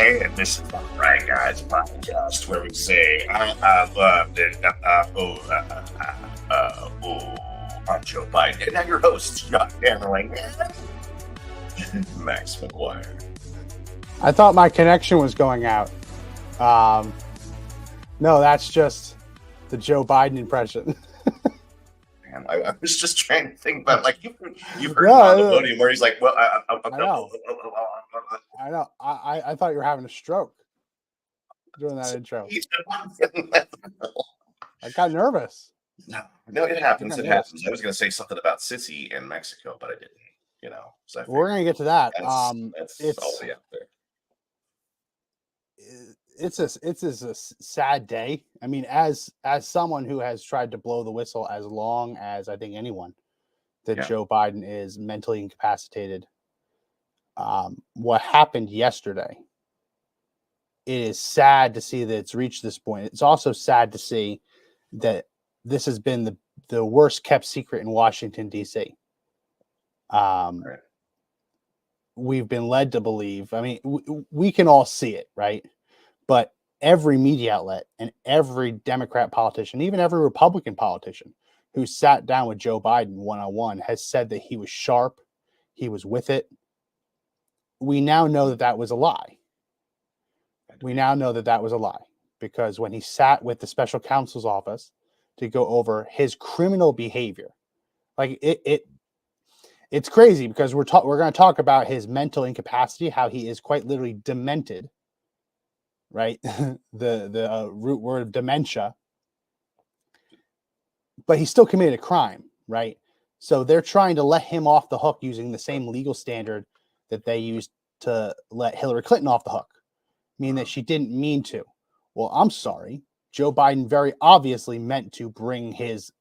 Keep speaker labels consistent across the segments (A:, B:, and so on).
A: And this is the Right Guys podcast where we say, I loved it. I'm Joe Biden. And I'm your host, John Hammerling, Max McGuire.
B: I thought my connection was going out. No, that's just the Joe Biden impression.
A: Man, I was just trying to think about, like, you've heard him on the podium where he's like, well,
B: I know. I know. I thought you were having a stroke doing that intro. I got nervous.
A: No, it happens. It happens. I was going to say something about Sissy in Mexico, but I didn't. You know, so
B: we're going to get to that.
A: That's all the way out there.
B: It's a sad day. I mean, as someone who has tried to blow the whistle as long as I think anyone, that Joe Biden is mentally incapacitated. What happened yesterday, it is sad to see that it's reached this point. It's also sad to see that this has been the worst kept secret in Washington, D.C.
A: Right.
B: We've been led to believe, I mean, we can all see it, right? But every media outlet and every Democrat politician, even every Republican politician who sat down with Joe Biden one-on-one has said that he was sharp, he was with it. We now know that that was a lie. We now know that that was a lie because when he sat with the special counsel's office to go over his criminal behavior, like it's crazy because we're going to talk about his mental incapacity, how he is quite literally demented, right? the root word of dementia, but he still committed a crime, right? So they're trying to let him off the hook using the same legal standard that they used to let Hillary Clinton off the hook, meaning that she didn't mean to. Well, I'm sorry. Joe Biden very obviously meant to bring his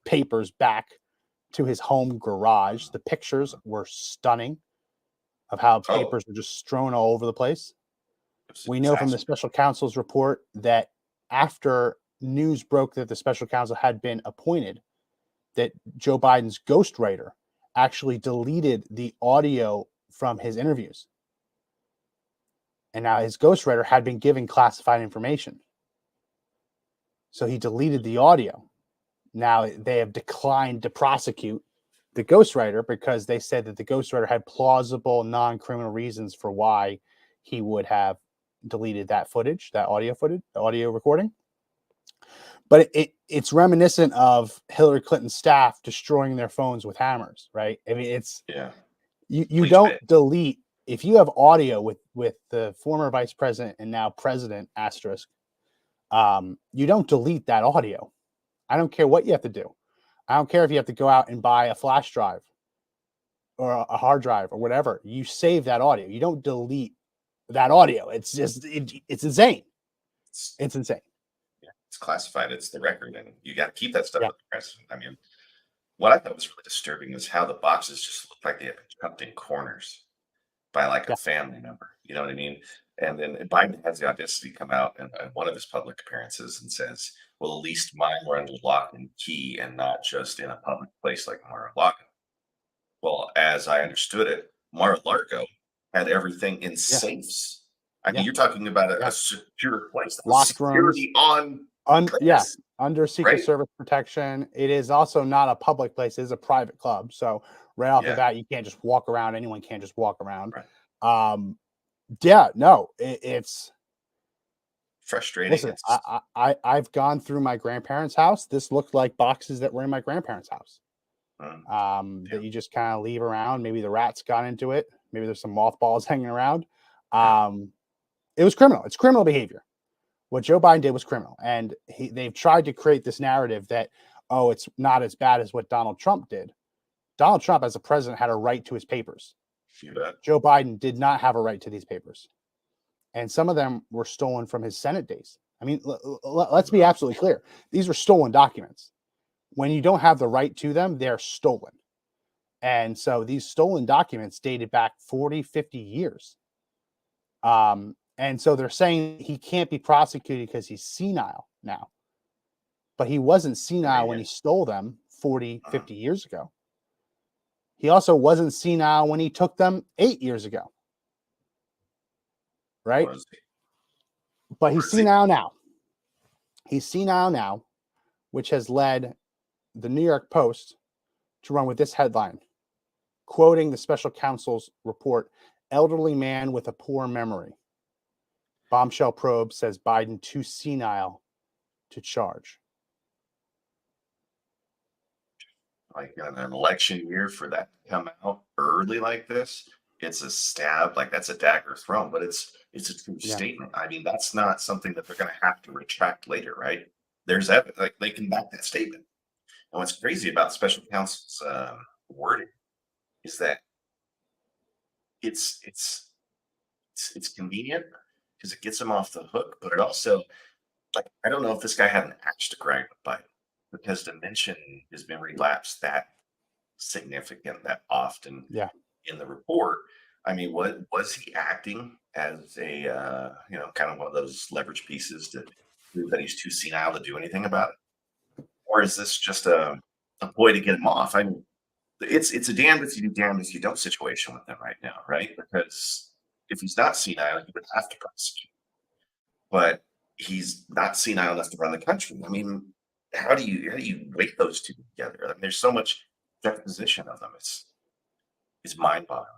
B: papers back to his home garage. The pictures were stunning of how papers were just strewn all over the place. We know from the special counsel's report that after news broke that the special counsel had been appointed, that Joe Biden's ghostwriter actually deleted the audio from his interviews. And now his ghostwriter had been given classified information. So he deleted the audio. Now they have declined to prosecute the ghostwriter because they said that the ghostwriter had plausible non-criminal reasons for why he would have deleted that footage, that audio footage, the audio recording. But it's reminiscent of Hillary Clinton's staff destroying their phones with hammers, right? I mean, you don't delete. If you have audio with the former vice president and now president asterisk, you don't delete that audio. I don't care what you have to do. I don't care if you have to go out and buy a flash drive or a hard drive or whatever. You save that audio. You don't delete that audio. It's just, it's insane. It's insane.
A: Yeah, it's classified. It's the record, and you got to keep that stuff with the president. I mean, what I thought was really disturbing is how the boxes just looked like they had been cut in corners by like a family member. You know what I mean? And then Biden has the audacity to come out in one of his public appearances and says, well, at least mine were under lock and key and not just in a public place like Mar-a-Lago. Well, as I understood it, Mar-a-Lago had everything in safes. I mean, you're talking about a secure place.
B: Locked rooms. Under Secret Service protection. It is also not a public place. It is a private club. So right off the bat, you can't just walk around. Anyone can't just walk around.
A: Right.
B: It's
A: frustrating.
B: Listen, I've gone through my grandparents' house. This looked like boxes that were in my grandparents' house. That you just kind of leave around. Maybe the rats got into it. Maybe there's some mothballs hanging around. It was criminal. It's criminal behavior. What Joe Biden did was criminal. And they've tried to create this narrative that, it's not as bad as what Donald Trump did. Donald Trump, as a president, had a right to his papers. Joe Biden did not have a right to these papers. And some of them were stolen from his Senate days. I mean, let's be absolutely clear. These are stolen documents. When you don't have the right to them, they're stolen. And so these stolen documents dated back 40, 50 years. And so they're saying he can't be prosecuted because he's senile now. But he wasn't senile when he stole them 40, 50 years ago. He also wasn't senile when he took them 8 years ago. right?
A: Was he?
B: But he's
A: Was he?
B: senile now. He's senile now, which has led the New York Post to run with this headline, quoting the special counsel's report: elderly man with a poor memory. Bombshell probe says Biden too senile to charge.
A: Like in an election year for that to come out early like this, it's a stab, like that's a dagger thrown, but it's a true
B: Yeah.
A: statement. I mean, that's not something that they're going to have to retract later, right? There's evidence, like they can back that statement. And what's crazy about the special counsel's wording is that it's convenient because it gets him off the hook, but it also, like, I don't know if this guy had an axe to grind with Biden because to mention his memory lapse that significant, that often
B: Yeah.
A: in the report. I mean, what was he acting as a kind of one of those leverage pieces to prove that he's too senile to do anything about it, or is this just a ploy to get him off? I mean, it's a damned if you do, damned if you don't situation with him right now, right? Because if he's not senile, he would have to prosecute, but he's not senile enough to run the country. I mean, how do you weight those two together? I mean, there's so much juxtaposition of them. It's mind boggling.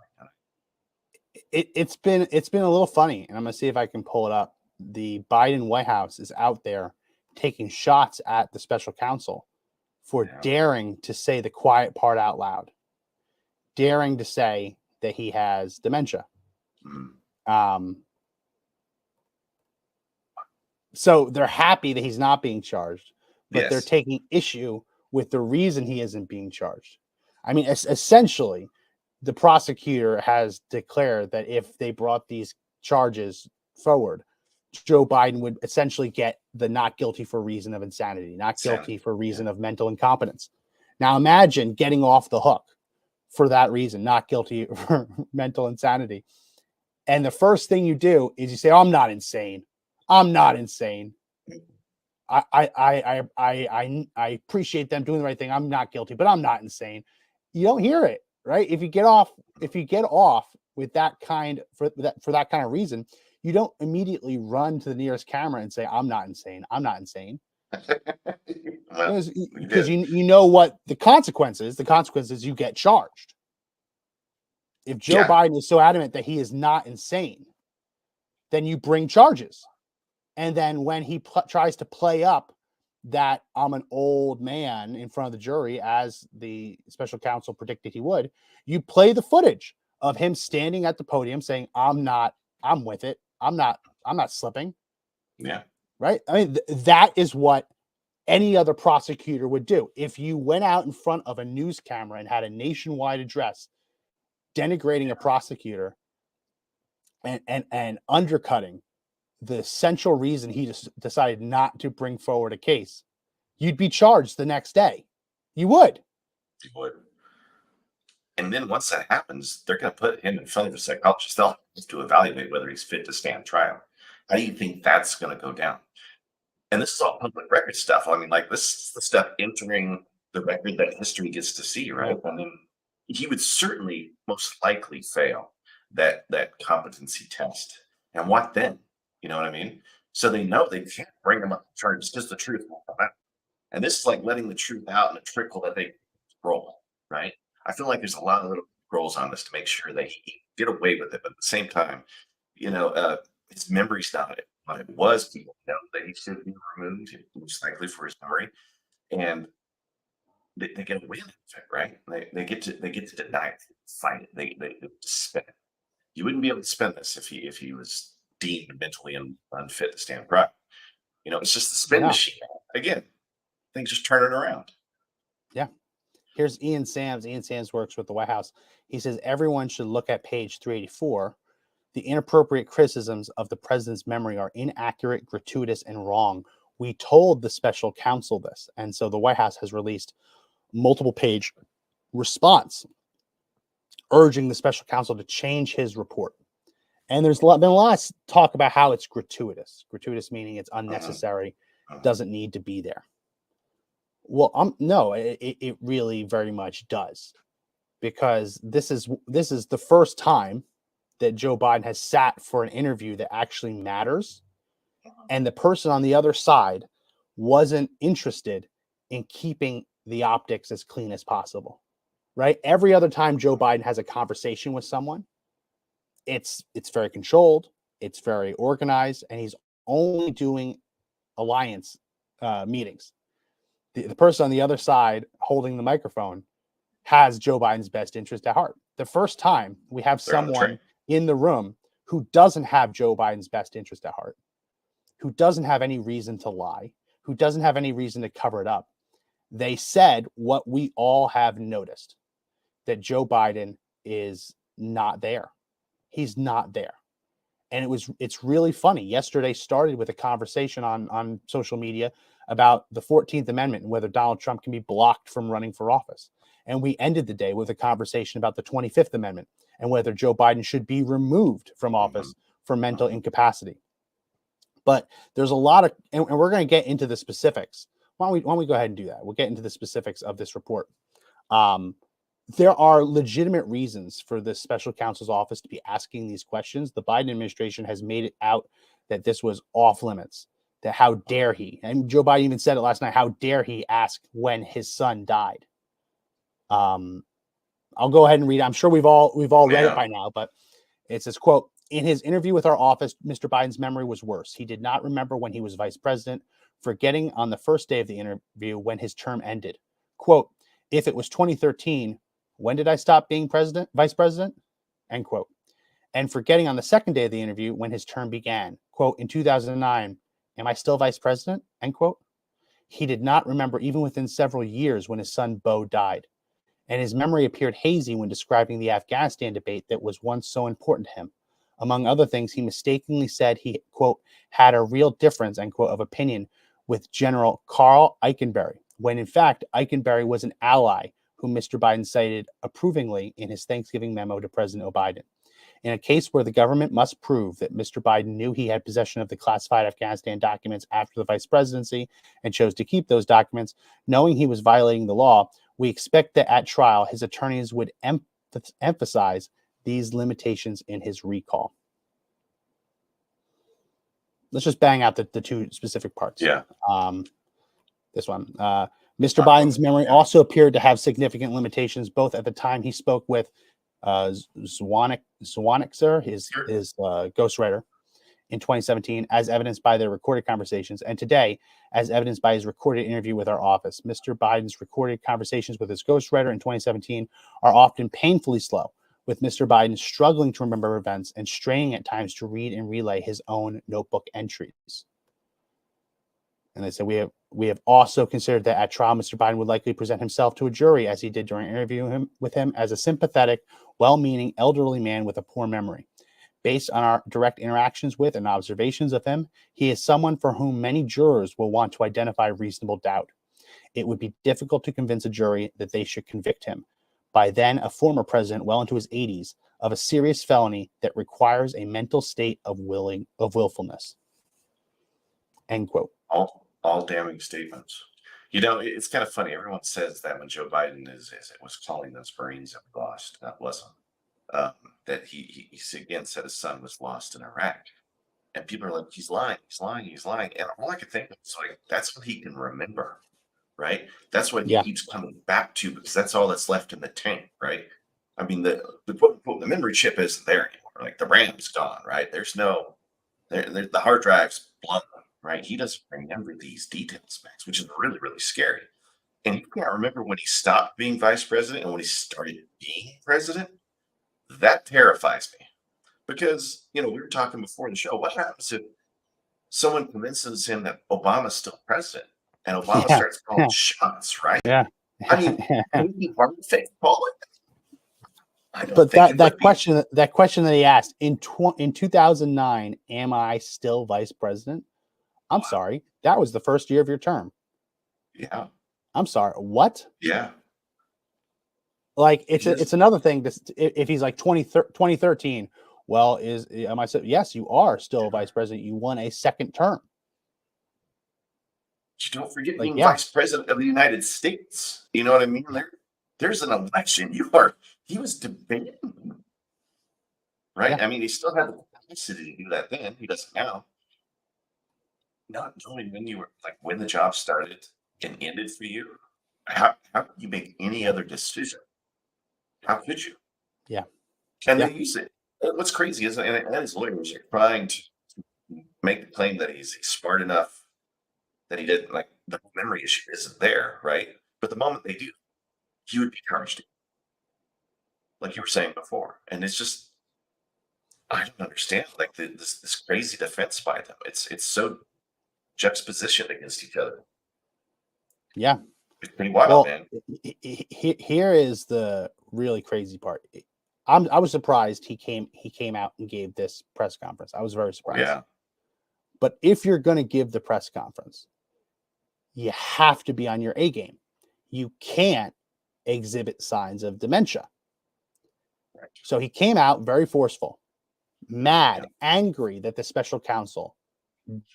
B: It's been a little funny, and I'm gonna see if I can pull it up. The Biden White House is out there taking shots at the special counsel for
A: Yeah.
B: daring to say the quiet part out loud, daring to say that he has dementia.
A: Mm.
B: So they're happy that he's not being charged, but they're
A: Yes.
B: taking issue with the reason he isn't being charged. I mean, essentially, the prosecutor has declared that if they brought these charges forward, Joe Biden would essentially get the not guilty for reason of insanity, not guilty for reason of mental incompetence. Now imagine getting off the hook for that reason, not guilty for mental insanity. And the first thing you do is you say, "Oh, I'm not insane. I'm not insane. I appreciate them doing the right thing. I'm not guilty, but I'm not insane." You don't hear it, right? If you get off with that kind for that kind of reason, you don't immediately run to the nearest camera and say, "I'm not insane. I'm not insane."
A: Well,
B: Because you know what the consequences. The consequences you get charged. If Joe
A: yeah,
B: Biden is so adamant that he is not insane, then you bring charges. And then when he tries to play up that I'm an old man in front of the jury, as the special counsel predicted he would, you play the footage of him standing at the podium saying, I'm with it. I'm not slipping.
A: yeah,
B: Right. I mean, that is what any other prosecutor would do. If you went out in front of a news camera and had a nationwide address denigrating a prosecutor and undercutting the central reason he just decided not to bring forward a case, you'd be charged the next day. You would.
A: you would. And then once that happens, they're going to put him in front of a psychologist. They'll have to evaluate whether he's fit to stand trial. How do you think that's going to go down? And this is all public record stuff. I mean, like, this is the stuff entering the record that history gets to see, right? I mean, he would certainly most likely fail that competency test. And what then? You know what I mean? So they know they can't bring him up to charges because the truth won't come out. And this is like letting the truth out in a trickle that they roll, right? I feel like there's a lot of little rolls on this to make sure that he can get away with it, but at the same time, you know, his memory's not what it was. People know that he should be removed, most likely for his memory, and they get away with it, right? They get to deny it, fight it. They spend it. You wouldn't be able to spend this if he was deemed mentally unfit to stand trial. You know, it's just the spin
B: No.
A: machine again. Things just turn it around.
B: Yeah. Here's Ian Sams. Ian Sams works with the White House. He says everyone should look at page 384. The inappropriate criticisms of the president's memory are inaccurate, gratuitous, and wrong. We told the special counsel this. And so the White House has released multiple page response urging the special counsel to change his report. And there's been a lot of talk about how it's gratuitous. Gratuitous meaning it's unnecessary, doesn't need to be there. Well, no, it really very much does, because this is the first time that Joe Biden has sat for an interview that actually matters, and the person on the other side wasn't interested in keeping the optics as clean as possible, right? Every other time Joe Biden has a conversation with someone, it's very controlled, it's very organized, and he's only doing alliance meetings. The person on the other side holding the microphone has Joe Biden's best interest at heart. The first time we have someone in the room who doesn't have Joe Biden's best interest at heart, who doesn't have any reason to lie, who doesn't have any reason to cover it up, they said what we all have noticed, that Joe Biden is not there. He's not there. And it's really funny. Yesterday started with a conversation on social media about the 14th Amendment and whether Donald Trump can be blocked from running for office. And we ended the day with a conversation about the 25th Amendment and whether Joe Biden should be removed from office for mental incapacity. But there's a lot of, and we're going to get into the specifics. Why don't we go ahead and do that? We'll get into the specifics of this report. There are legitimate reasons for the special counsel's office to be asking these questions. The Biden administration has made it out that this was off limits, that how dare he, and Joe Biden even said it last night, how dare he ask when his son died. I'll go ahead and read it. I'm sure we've all read it by now, but it says, quote, in his interview with our office, Mr. Biden's memory was worse. He did not remember when he was vice president, forgetting on the first day of the interview when his term ended. Quote, if it was 2013, when did I stop being vice president? End quote. And forgetting on the second day of the interview when his term began. Quote, in 2009, am I still vice president? End quote. He did not remember even within several years when his son Beau died. And his memory appeared hazy when describing the Afghanistan debate that was once so important to him. Among other things, he mistakenly said he, quote, had a real difference, end quote, of opinion with General Carl Eikenberry, when in fact, Eikenberry was an ally whom Mr. Biden cited approvingly in his Thanksgiving memo to President Biden. In a case where the government must prove that Mr. Biden knew he had possession of the classified Afghanistan documents after the vice presidency and chose to keep those documents, knowing he was violating the law, we expect that at trial, his attorneys would emphasize these limitations in his recall. Let's just bang out the two specific parts.
A: Yeah.
B: This one. Mr. Biden's memory also appeared to have significant limitations, both at the time he spoke with Zwanixer, his ghostwriter, in 2017, as evidenced by their recorded conversations, and today, as evidenced by his recorded interview with our office. Mr. Biden's recorded conversations with his ghostwriter in 2017 are often painfully slow, with Mr. Biden struggling to remember events and straining at times to read and relay his own notebook entries. And they said, we have also considered that at trial, Mr. Biden would likely present himself to a jury, as he did during interviewing with him, as a sympathetic, well-meaning elderly man with a poor memory. Based on our direct interactions with and observations of him, he is someone for whom many jurors will want to identify reasonable doubt. It would be difficult to convince a jury that they should convict him, by then a former president well into his 80s, of a serious felony that requires a mental state of willfulness. End quote.
A: All damning statements. You know, it's kind of funny. Everyone says that when Joe Biden was calling those Marines that we lost, that wasn't. That he again said his son was lost in Iraq, and people are like, he's lying, and all I could think of was like, that's what he can remember, right? That's what he keeps coming back to, because that's all that's left in the tank, right? I mean, the quote unquote the memory chip isn't there anymore. Like the RAM's gone, right? There's no the hard drive's blunt, right? He doesn't remember these details, Max, which is really, really scary. And you can't remember when he stopped being vice president and when he started being president. That terrifies me, because, we were talking before the show. What happens if someone convinces him that Obama's still president and Obama starts calling shots, right?
B: Yeah.
A: I mean, can he hard fake call it? I don't
B: But
A: think
B: that question that he asked in 2009, am I still vice president? I'm sorry, that was the first year of your term.
A: Yeah.
B: I'm sorry, what?
A: Yeah.
B: Like it's another thing. If he's like 2013, well, am I? Yes, you are still vice president. You won a second term.
A: You don't forget being vice president of the United States. You know what I mean? There's an election. He was debating. right?
B: Yeah.
A: I mean, he still had the capacity to do that then. He doesn't now. Not knowing when you were like when the job started and ended for you. How could you make any other decision? How could you?
B: Yeah.
A: And
B: Yeah.
A: they use it. What's crazy is, and his lawyers are trying to make the claim that he's smart enough that he didn't like the memory issue isn't there, right? But the moment they do, he would be charged, like you were saying before. And it's just I don't understand like this crazy defense by them. It's so juxtapositioned against each other.
B: Yeah.
A: It's pretty wild,
B: Well,
A: man.
B: here is the really crazy part. I was surprised he came out and gave this press conference. I was very surprised.
A: Yeah.
B: But if you're going to give the press conference, you have to be on your A game. You can't exhibit signs of dementia.
A: Right.
B: So he came out very forceful, mad,
A: Yeah.
B: angry that the special counsel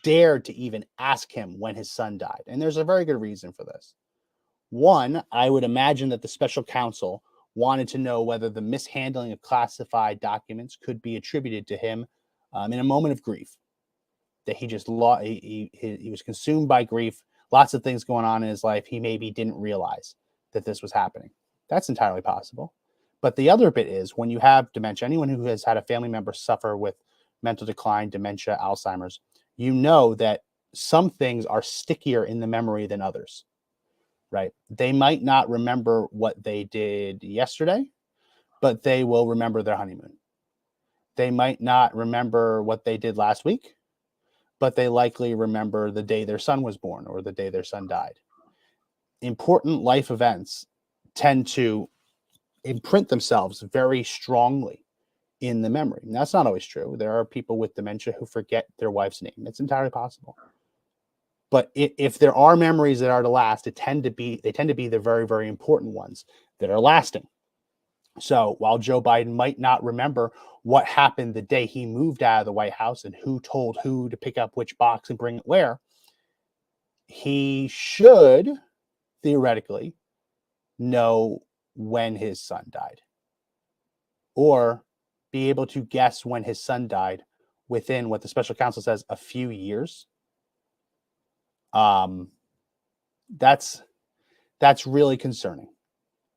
B: dared to even ask him when his son died. And there's a very good reason for this. One, I would imagine that the special counsel wanted to know whether the mishandling of classified documents could be attributed to him in a moment of grief. That he just lost, he was consumed by grief, lots of things going on in his life. He maybe didn't realize that this was happening. That's entirely possible. But the other bit is when you have dementia, anyone who has had a family member suffer with mental decline, dementia, Alzheimer's, you know that some things are stickier in the memory than others, right? They might not remember what they did yesterday, but they will remember their honeymoon. They might not remember what they did last week, but they likely remember the day their son was born or the day their son died. Important life events tend to imprint themselves very strongly in the memory. And that's not always true. There are people with dementia who forget their wife's name. It's entirely possible. But if there are memories that are to last, they tend to be the very, very important ones that are lasting. So while Joe Biden might not remember what happened the day he moved out of the White House and who told who to pick up which box and bring it where, he should theoretically know when his son died or be able to guess when his son died within what the special counsel says a few years. That's really concerning.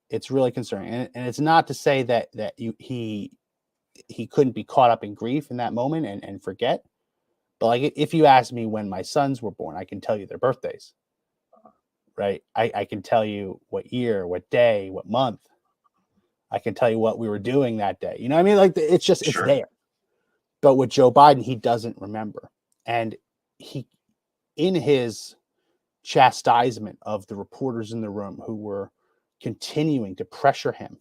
B: It's really concerning, and it's not to say that he couldn't be caught up in grief in that moment and forget. But like if you ask me when my sons were born, I can tell you their birthdays. Right? I can tell you what year, what day, what month. I can tell you what we were doing that day. You know what I mean? Like it's just it's
A: Sure.
B: there. But with Joe Biden, he doesn't remember. And he in his chastisement of the reporters in the room who were continuing to pressure him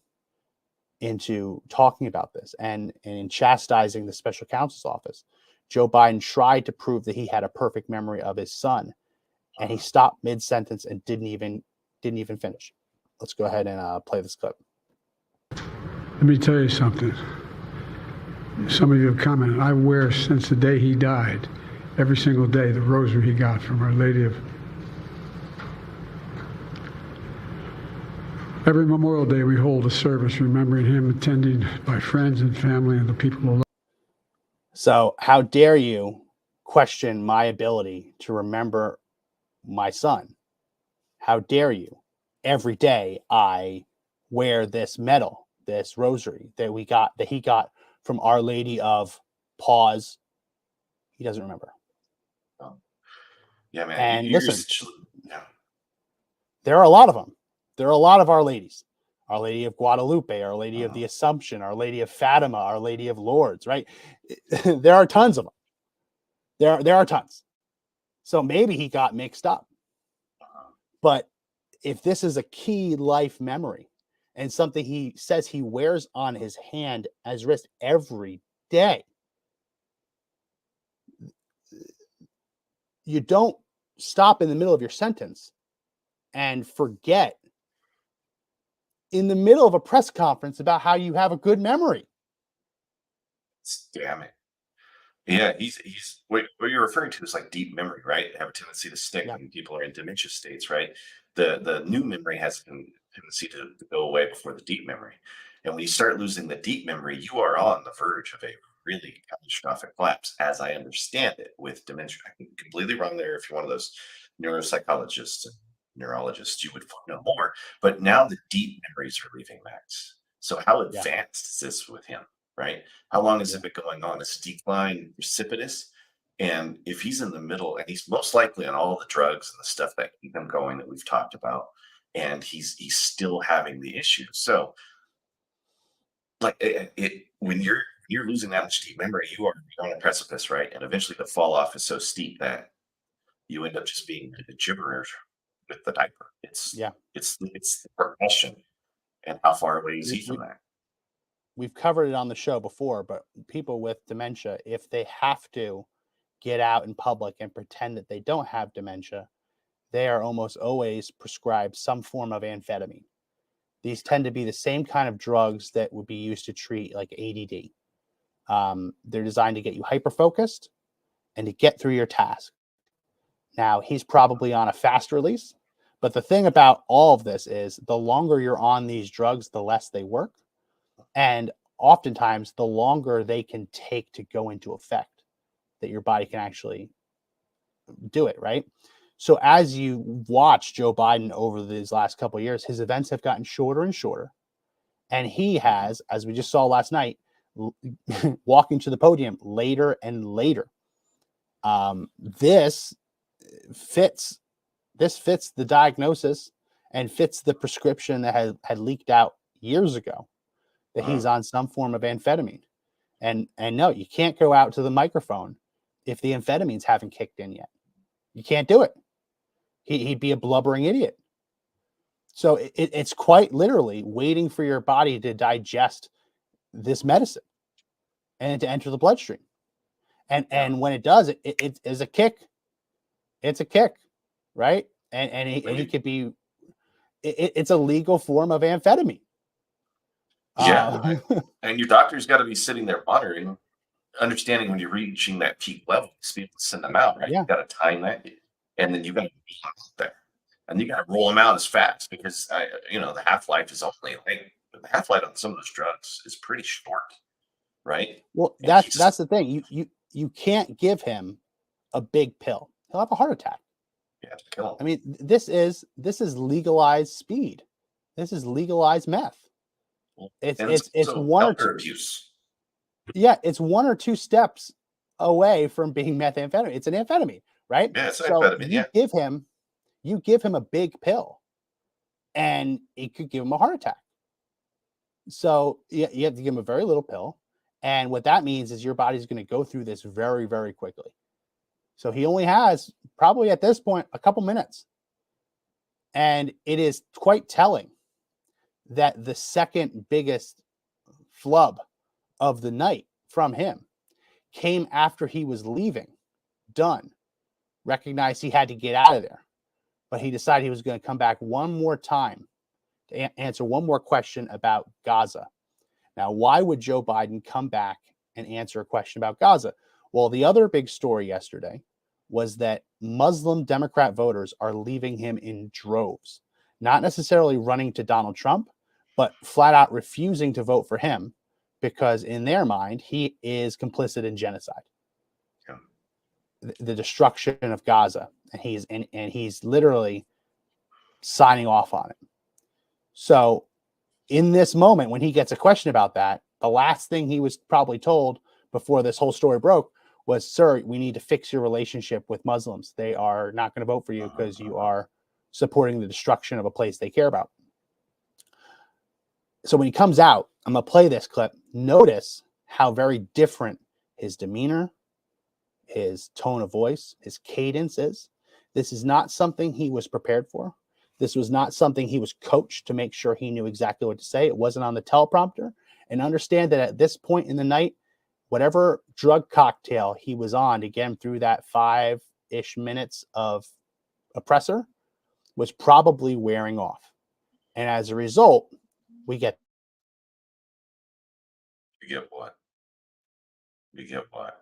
B: into talking about this and in chastising the special counsel's office, Joe Biden tried to prove that he had a perfect memory of his son, and he stopped mid-sentence and didn't even finish. Let's go ahead and play this clip.
C: Let me tell you something. Some of you have commented, I wear since the day he died, every single day, the rosary he got from Our Lady of... Every Memorial Day we hold a service remembering him, attended by friends and family and the people who love.
B: So how dare you question my ability to remember my son? How dare you? Every day I wear this medal, this rosary that he got from Our Lady of pause. He doesn't remember.
A: Yeah, man.
B: And
A: You're
B: listen,
A: yeah.
B: there are a lot of them. There are a lot of Our Ladies. Our Lady of Guadalupe, Our Lady of the Assumption, Our Lady of Fatima, Our Lady of Lourdes, right? There are tons of them. There are tons. So maybe he got mixed up. But if this is a key life memory and something he says he wears on his hand as wrist every day, you don't stop in the middle of your sentence and forget in the middle of a press conference about how you have a good memory.
A: Damn it. Yeah, he's what you're referring to is like deep memory, right? Have a tendency to stick
B: Yeah.
A: when people are in dementia states, right? The new memory has a tendency to go away before the deep memory. And when you start losing the deep memory, you are on the verge of a really catastrophic collapse, as I understand it, with dementia. I can be completely wrong there. If you're one of those neuropsychologists and neurologists, you would know more. But now the deep memories are leaving Max. So how
B: Yeah.
A: advanced is this with him, right? How long has it been going on? Is decline precipitous? And if he's in the middle, and he's most likely on all the drugs and the stuff that keep him going that we've talked about, and he's still having the issue. So, like when you're losing that much deep memory, you're on a precipice, right? And eventually, the fall off is so steep that you end up just being a gibber with the diaper.
B: Yeah.
A: It's the progression, and how far away is he
B: We,
A: from that?
B: we've covered it on the show before, but people with dementia, if they have to get out in public and pretend that they don't have dementia, they are almost always prescribed some form of amphetamine. These tend to be the same kind of drugs that would be used to treat like ADD. They're designed to get you hyper focused and to get through your task. Now, he's probably on a fast release, but the thing about all of this is the longer you're on these drugs, the less they work. And oftentimes, the longer they can take to go into effect, that your body can actually do it, right? So as you watch Joe Biden over these last couple of years, his events have gotten shorter and shorter. And he has, as we just saw last night, walking to the podium later and later. This fits the diagnosis and fits the prescription that had leaked out years ago that he's on some form of amphetamine. And no, you can't go out to the microphone if the amphetamines haven't kicked in yet. You can't do it. He'd be a blubbering idiot. So it's quite literally waiting for your body to digest this medicine and to enter the bloodstream. And when it does, it is a kick. It's a kick, right? And he could be. It's a legal form of amphetamine.
A: Yeah, and your doctor's got to be sitting there monitoring, understanding when you're reaching that peak level to be able to send them out, right?
B: Yeah.
A: You got to time that, and then you got to be out there, and you got to roll them out as fast because the half life is only like the half life on some of those drugs is pretty short, right?
B: Well,
A: And
B: that's the thing. You can't give him a big pill. He'll have a heart attack.
A: you have to kill him.
B: I mean, this is legalized speed. This is legalized meth. It's one or two
A: abuse.
B: Yeah, it's one or two steps away from being methamphetamine. It's an amphetamine, right?
A: Yeah, it's
B: So
A: amphetamine.
B: you give him a big pill, and it could give him a heart attack. So you have to give him a very little pill, and what that means is your body's going to go through this very, very quickly. So he only has probably at this point a couple minutes, and it is quite telling that the second biggest flub of the night from him came after he was leaving, done, recognized he had to get out of there, but he decided he was going to come back one more time to answer one more question about Gaza. Now, why would Joe Biden come back and answer a question about Gaza? Well, the other big story yesterday was that Muslim Democrat voters are leaving him in droves, not necessarily running to Donald Trump, but flat out refusing to vote for him because in their mind, he is complicit in genocide, the destruction of Gaza. And he's literally signing off on it. So in this moment, when he gets a question about that, the last thing he was probably told before this whole story broke was, sir, we need to fix your relationship with Muslims. They are not going to vote for you because you are supporting the destruction of a place they care about. So when he comes out, I'm going to play this clip. Notice how very different his demeanor, his tone of voice, his cadence is. This is not something he was prepared for. This was not something he was coached to make sure he knew exactly what to say. It wasn't on the teleprompter. And understand that at this point in the night, whatever drug cocktail he was on to get him through that 5-ish minutes of oppressor was probably wearing off. And as a result, we get.
A: You get what? You get what?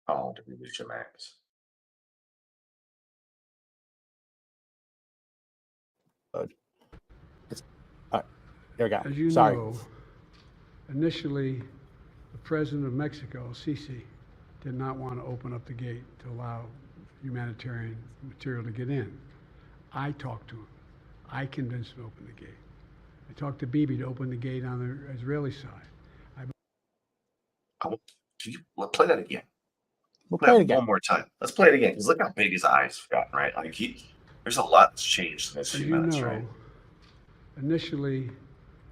A: How long did we reach your max?
B: It's, all right. There we go.
C: As you
B: Sorry.
C: know, initially, the president of Mexico, Sisi, did not want to open up the gate to allow humanitarian material to get in. I talked to him. I convinced him to open the gate. I talked to Bibi to open the gate on the Israeli side.
A: Can you play that again?
B: We'll play it
A: One
B: again.
A: more time. Let's play it again. Because look how big his eyes have gotten, right? Like there's a lot that's changed in this
C: As
A: few
C: you
A: minutes,
C: know,
A: right?
C: initially,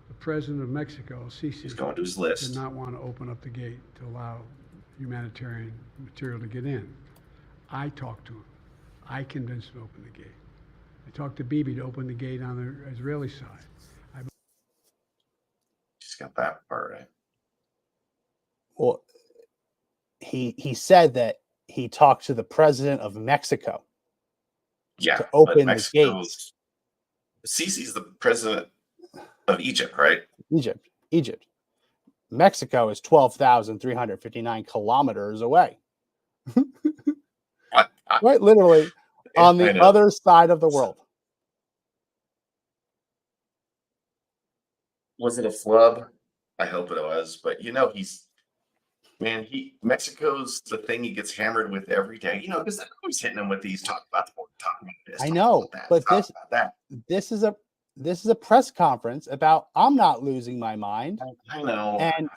C: the president of Mexico, Sisi,
A: He's going to his
C: did
A: list.
C: not want to open up the gate to allow humanitarian material to get in. I talked to him. I convinced him to open the gate. I talked to Bibi to open the gate on the Israeli side.
A: He's got that part right.
B: Well, he said that he talked to the president of Mexico
A: Yeah,
B: to
A: but
B: open the
A: Mexico's
B: gates.
A: Sisi's the president of Egypt, right?
B: Egypt. Mexico is 12,359 kilometers away. Right, literally on
A: I
B: the
A: know.
B: other side of the world.
A: Was it a flub? I hope it was, but Mexico's the thing he gets hammered with every day. Because they're always hitting him with these talk about the border, talk about this.
B: I
A: talk
B: know,
A: about that,
B: but
A: talk about that.
B: this is a press conference about I'm not losing my mind.
A: I know.
B: And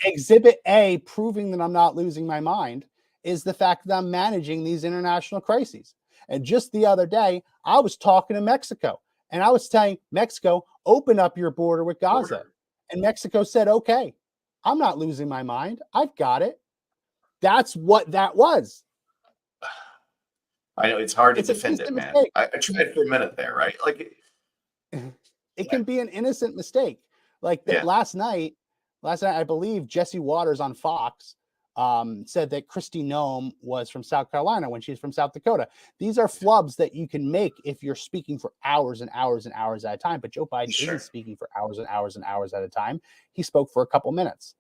B: Exhibit A proving that I'm not losing my mind is the fact that I'm managing these international crises. And just the other day, I was talking to Mexico and I was telling Mexico, open up your border with Gaza. And Mexico said, okay, I'm not losing my mind. I've got it. That's what that was.
A: I know it's hard to
B: It's an
A: defend it,
B: innocent
A: man.
B: mistake.
A: I tried for a minute there, right? Like
B: It can be an innocent mistake. Like
A: Yeah.
B: last night, I believe Jesse Waters on Fox said that Kristi Noem was from South Carolina when she's from South Dakota. These are flubs that you can make if you're speaking for hours and hours and hours at a time. But Joe Biden
A: Sure.
B: isn't speaking for hours and hours and hours at a time. He spoke for a couple minutes.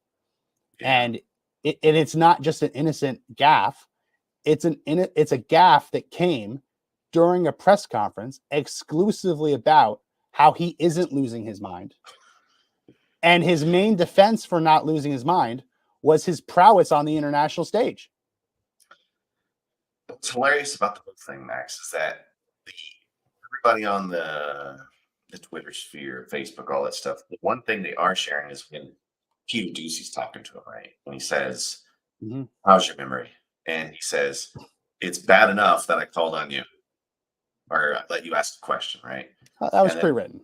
A: Yeah.
B: And it's not just an innocent gaffe. It's a gaffe that came during a press conference exclusively about how he isn't losing his mind. And his main defense for not losing his mind was his prowess on the international stage.
A: What's hilarious about the whole thing, Max, is that everybody on the Twitter sphere, Facebook, all that stuff, the one thing they are sharing is when Peter Ducey's talking to him, right? When he says, how's your memory? And he says, it's bad enough that I called on you or let you ask a question, right?
B: That was pre-written.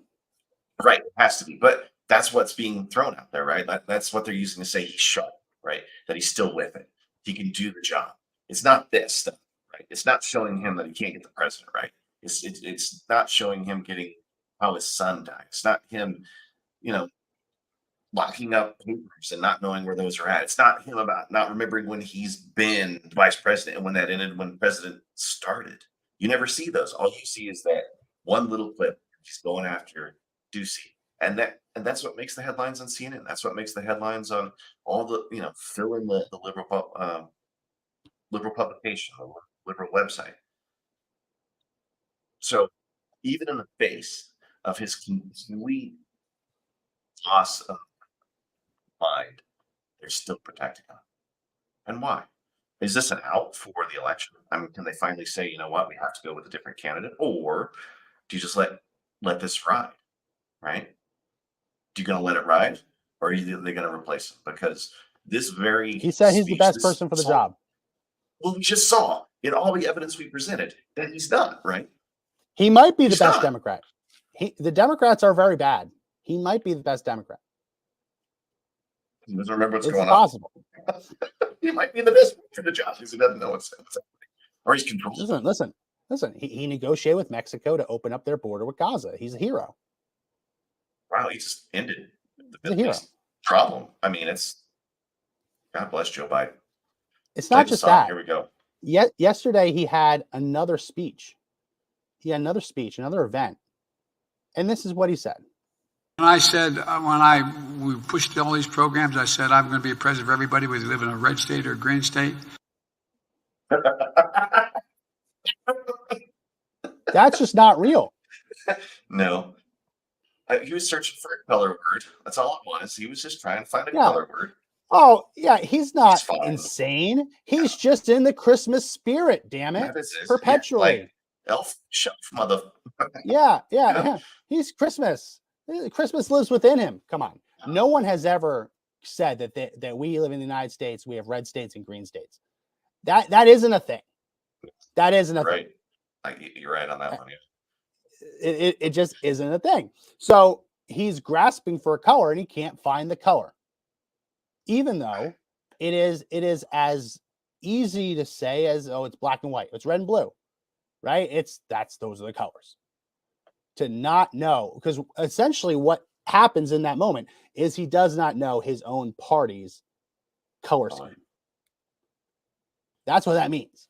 A: Right. It has to be. But that's what's being thrown out there, right? That's what they're using to say he's sharp, right? That he's still with it. He can do the job. It's not this stuff, right? It's not showing him that he can't get the president, right? It's not showing him getting how his son died. It's not him, locking up papers and not knowing where those are at. It's not him about not remembering when he's been vice president and when that ended, when the president started. You never see those. All you see is that one little clip. He's going after Ducey. And that's what makes the headlines on CNN. That's what makes the headlines on all the, fill in the liberal publication, the liberal website. So even in the face of his complete loss of mind, they're still protecting him. And why? Is this an out for the election? I mean, can they finally say, you know what, we have to go with a different candidate? Or do you just let this ride, right? Do you going to let it ride? Or are they going to replace him? Because this very
B: he said he's the best person for the job.
A: Well, we just saw in all the evidence we presented that he's not, right?
B: He might be the best Democrat. The Democrats are very bad. He might be the best Democrat.
A: He doesn't remember what's going on.
B: It's possible.
A: He might be the best for the job because he doesn't know what's happening. Or he's controlled.
B: Listen. He negotiated with Mexico to open up their border with Gaza. He's a hero.
A: Wow, he just ended the
B: Middle East
A: problem. I mean, God bless Joe Biden.
B: It's not just that.
A: Here we go.
B: Yesterday, he had another speech. Another event. And this is what he said.
C: And I said, we pushed all these programs, I said, I'm going to be a president for everybody, whether you live in a red state or a green state.
B: That's just not real.
A: No. He was searching for a color word. That's all it was. He was just trying to find a
B: Yeah.
A: color word.
B: Oh, yeah, he's not
A: fine.
B: insane. He's just in the Christmas spirit, damn it.
A: That is it.
B: Perpetually.
A: Yeah, like elf shelf mother.
B: Yeah.
A: Yeah.
B: He's Christmas. Christmas lives within him. Come on. No one has ever said that we live in the United States, we have red states and green states. That isn't a thing. That isn't a thing.
A: Right. You're right on that one. Yeah.
B: It just isn't a thing. So he's grasping for a color and he can't find the color. Even though it is as easy to say as, oh, it's black and white, it's red and blue, right? Those are the colors. To not know, because essentially what happens in that moment is he does not know his own party's color scheme. That's what that means.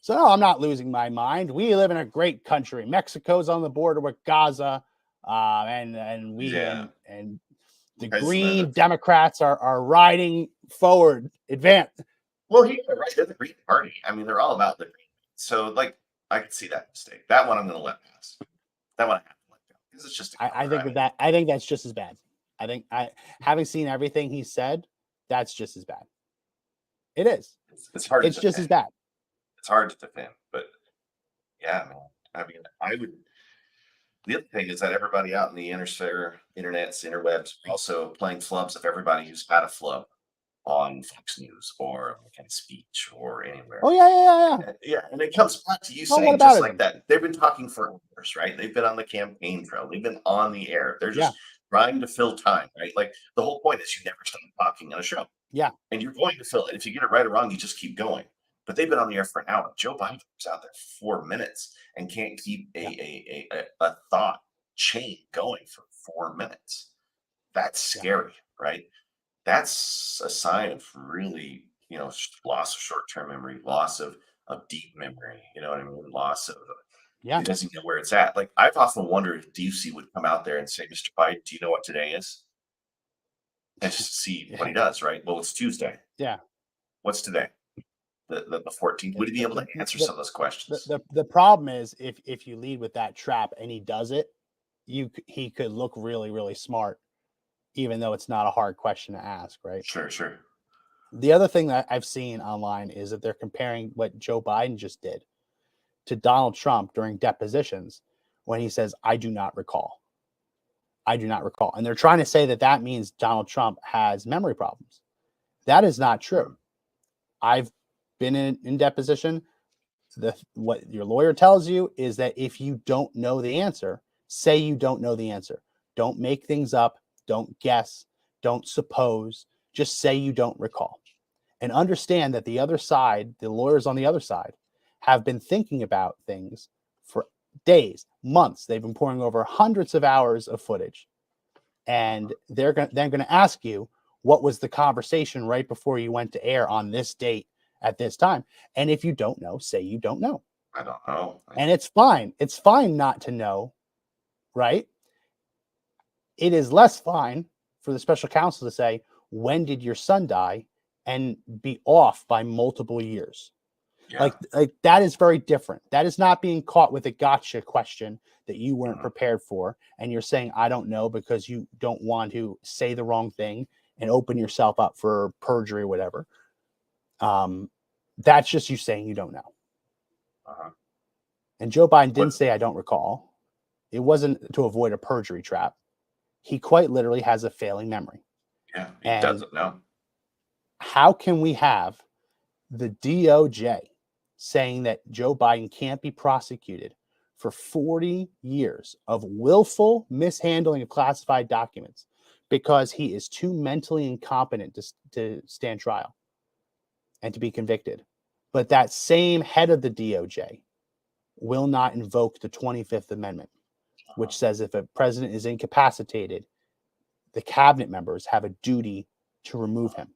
B: So no, I'm not losing my mind. We live in a great country. Mexico's on the border with Gaza, and the Green Democrats are riding forward, advance.
A: Well, right. They're the Green Party. I mean, they're all about the Green. So, like, I can see that mistake. That one I'm going to let pass. That one I have to let go because it's just.
B: I think that's just as bad. I think having seen everything he said, that's just as bad. It is.
A: It's hard.
B: It's just as bad.
A: It's hard to defend, but yeah, man. I mean, I would. The other thing is that everybody out in the internets, interwebs, are also playing flubs of everybody who's had a flub on Fox News or in speech or anywhere.
B: Oh yeah.
A: Yeah, and it comes back to you saying just like that. They've been talking for hours, right? They've been on the campaign trail. They've been on the air. They're just trying to fill time, right? Like the whole point is you never stop talking on a show.
B: Yeah.
A: And you're going to fill it. If you get it right or wrong, you just keep going. But they've been on the air for an hour. Joe Biden was out there 4 minutes and can't keep a thought chain going for 4 minutes. That's scary, right? That's a sign of really, loss of short-term memory, loss of deep memory. You know what I mean? Loss of he doesn't know where it's at. Like I've often wondered if DC would come out there and say, "Mr. Biden, do you know what today is?" And just see what he does, right? Well, it's Tuesday.
B: Yeah.
A: What's today? The 14th. Would he be able to answer some of those questions?
B: The problem is if you lead with that trap and he does it, he could look really, really smart, even though it's not a hard question to ask, right?
A: Sure.
B: The other thing that I've seen online is that they're comparing what Joe Biden just did to Donald Trump during depositions when he says, I do not recall. And they're trying to say that means Donald Trump has memory problems. That is not true. I've been in deposition. What your lawyer tells you is that if you don't know the answer, say you don't know the answer. Don't make things up. Don't guess. Don't suppose. Just say you don't recall. And understand that the other side, the lawyers on the other side, have been thinking about things for days, months. They've been pouring over hundreds of hours of footage. And they're going to ask you, what was the conversation right before you went to air on this date at this time? And if you don't know, say you don't know.
A: I don't know.
B: And it's fine. It's fine not to know, right? It is less fine for the special counsel to say, when did your son die? And be off by multiple years. Yeah. Like that is very different. That is not being caught with a gotcha question that you weren't prepared for. And you're saying, I don't know, because you don't want to say the wrong thing and open yourself up for perjury or whatever. That's just you saying you don't know. And Joe Biden didn't say, I don't recall. It wasn't to avoid a perjury trap. He quite literally has a failing memory.
A: Yeah, he doesn't know.
B: How can we have the DOJ saying that Joe Biden can't be prosecuted for 40 years of willful mishandling of classified documents because he is too mentally incompetent to stand trial and to be convicted? But that same head of the DOJ will not invoke the 25th Amendment, which says if a president is incapacitated, the cabinet members have a duty to remove him.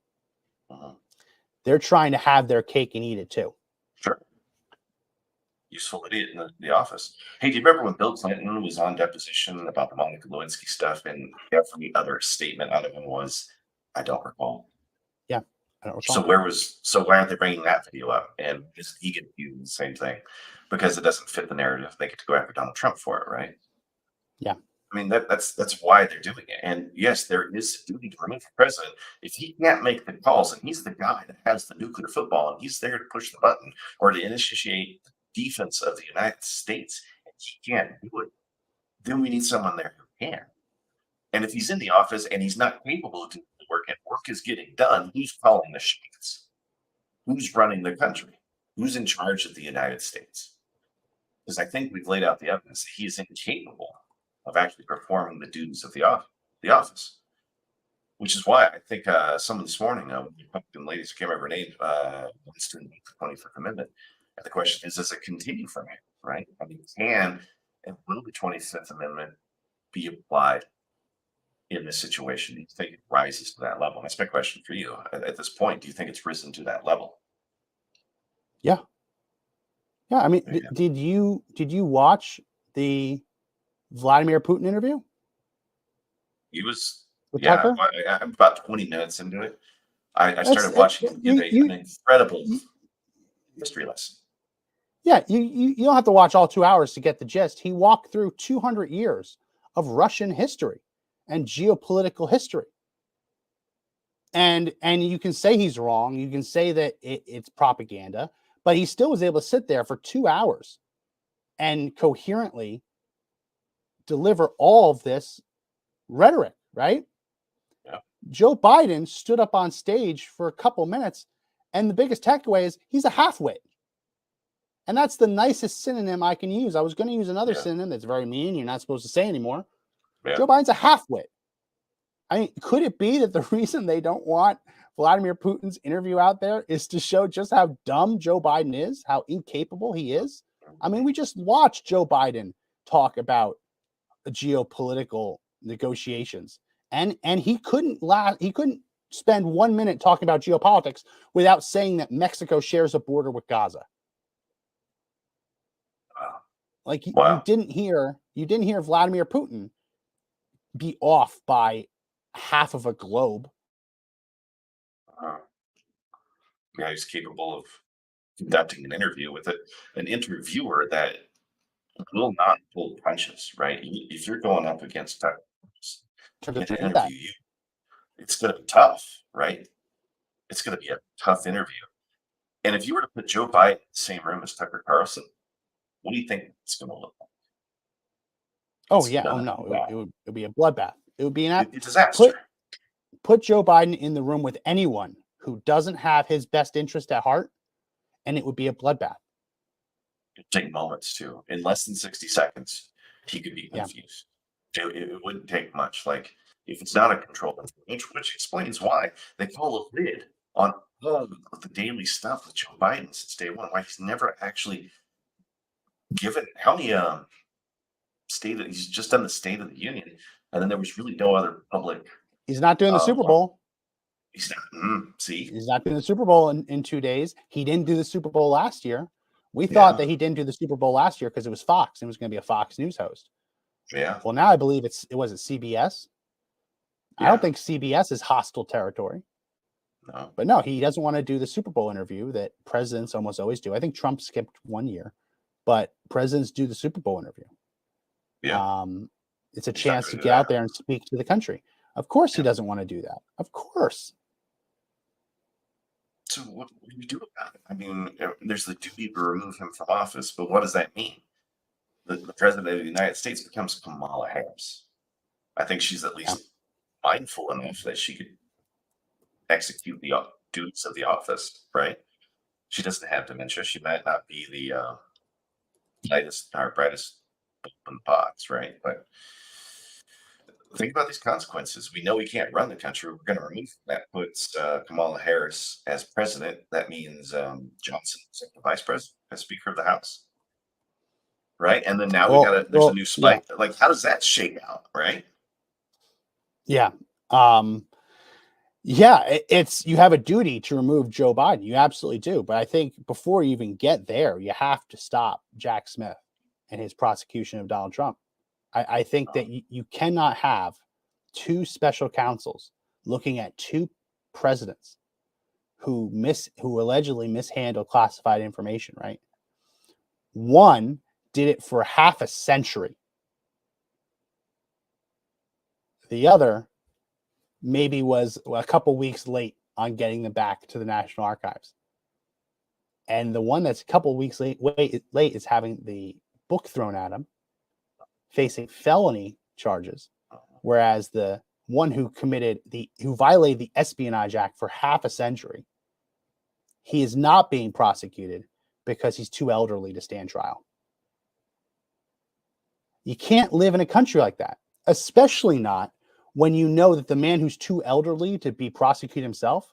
B: They're trying to have their cake and eat it too.
A: Sure. Useful idiot in the office. Hey, do you remember when Bill Clinton was on deposition about the Monica Lewinsky stuff, and every other statement out of him was, I don't recall.
B: Yeah, I don't recall.
A: So why aren't they bringing that video up? And is he going to do the same thing? Because it doesn't fit the narrative. They get to go after Donald Trump for it, right?
B: Yeah.
A: I I mean, that's why they're doing it. And yes, there is a duty to remove the president. If he can't make the calls, and he's the guy that has the nuclear football, and he's there to push the button or to initiate the defense of the United States, and he can't do it, then we need someone there who can. And if he's in the office and he's not capable of doing the work and work is getting done, who's calling the shots? Who's running the country? Who's in charge of the United States? Because I think we've laid out the evidence that he is incapable of actually performing the duties of the office. Which is why I think someone this morning, Republican ladies, I can't remember her name, wants to meet the 25th Amendment. And the question is, does it continue from here, right? I mean, can and will the 25th Amendment be applied in this situation? Do you think it rises to that level? That's my question for you. At this point, do you think it's risen to that level?
B: Yeah. Yeah. I mean,
A: Yeah.
B: did you watch the Vladimir Putin interview
A: He was,
B: with
A: yeah,
B: Tucker?
A: I'm about 20 minutes into it. I
B: That's
A: started watching him give an incredible
B: you-
A: history lesson.
B: Yeah, you don't have to watch all 2 hours to get the gist. He walked through 200 years of Russian history and geopolitical history. And you can say he's wrong. You can say that it's propaganda, but he still was able to sit there for 2 hours and coherently deliver all of this rhetoric, right?
A: Yeah.
B: Joe Biden stood up on stage for a couple minutes, and the biggest takeaway is he's a halfwit. And that's the nicest synonym I can use. I was going to use another synonym that's very mean. You're not supposed to say anymore.
A: Yeah.
B: Joe Biden's a halfwit. I mean, could it be that the reason they don't want Vladimir Putin's interview out there is to show just how dumb Joe Biden is, how incapable he is? I mean, we just watched Joe Biden talk about geopolitical negotiations, and he couldn't spend 1 minute talking about geopolitics without saying that Mexico shares a border with Gaza. Like
A: Wow.
B: you didn't hear Vladimir Putin be off by half of a globe.
A: Yeah, he's capable of conducting an interview with an interviewer that will not pull punches, right? If you're going up against Tucker in an interview, it's going to be tough, right? It's going to be a tough interview. And if you were to put Joe Biden in the same room as Tucker Carlson, what do you think it's going to look like?
B: Oh yeah. Oh no. It would be a bloodbath. It would be a
A: disaster.
B: Put Joe Biden in the room with anyone who doesn't have his best interest at heart, and it would be a bloodbath.
A: It'd take moments too. In less than 60 seconds, he could be confused. Yeah. It wouldn't take much. Like if it's not a controlled image, which explains why they call a lid on all of the daily stuff with Joe Biden since day one. Why he's never actually given how many he's just done the State of the Union, and then there was really no other public.
B: He's not doing the Super Bowl.
A: He's not.
B: He's not doing the Super Bowl in 2 days. He didn't do the Super Bowl last year. We thought that he didn't do the Super Bowl last year because it was Fox. It was going to be a Fox News host.
A: Yeah.
B: Well, now I believe it was CBS. Yeah. I don't think CBS is hostile territory.
A: No.
B: But no, he doesn't want to do the Super Bowl interview that presidents almost always do. I think Trump skipped 1 year, but presidents do the Super Bowl interview.
A: Yeah.
B: It's a chance to get out there and speak to the country. Of course he doesn't want to do that. Of course.
A: So what do you do about it? I mean, there's the duty to remove him from office, but what does that mean? The president of the United States becomes Kamala Harris. I think she's at least mindful enough that she could execute the duties of the office, right? She doesn't have dementia. She might not be the brightest open box, right? But think about these consequences. We know we can't run the country. We're going to remove that. Puts Kamala Harris as president. That means Johnson is the vice president, as Speaker of the House, right? And then now there's a new spike. Yeah. Like, how does that shake out, right?
B: Yeah. It's you have a duty to remove Joe Biden. You absolutely do. But I think before you even get there, you have to stop Jack Smith and his prosecution of Donald Trump. I think that you cannot have two special counsels looking at two presidents who allegedly mishandled classified information, right? One did it for half a century. The other maybe was a couple weeks late on getting them back to the National Archives. And the one that's a couple weeks late is having the book thrown at him, facing felony charges, whereas the one who violated the Espionage Act for half a century, he is not being prosecuted because he's too elderly to stand trial. You can't live in a country like that, especially not when you know that the man who's too elderly to be prosecuted himself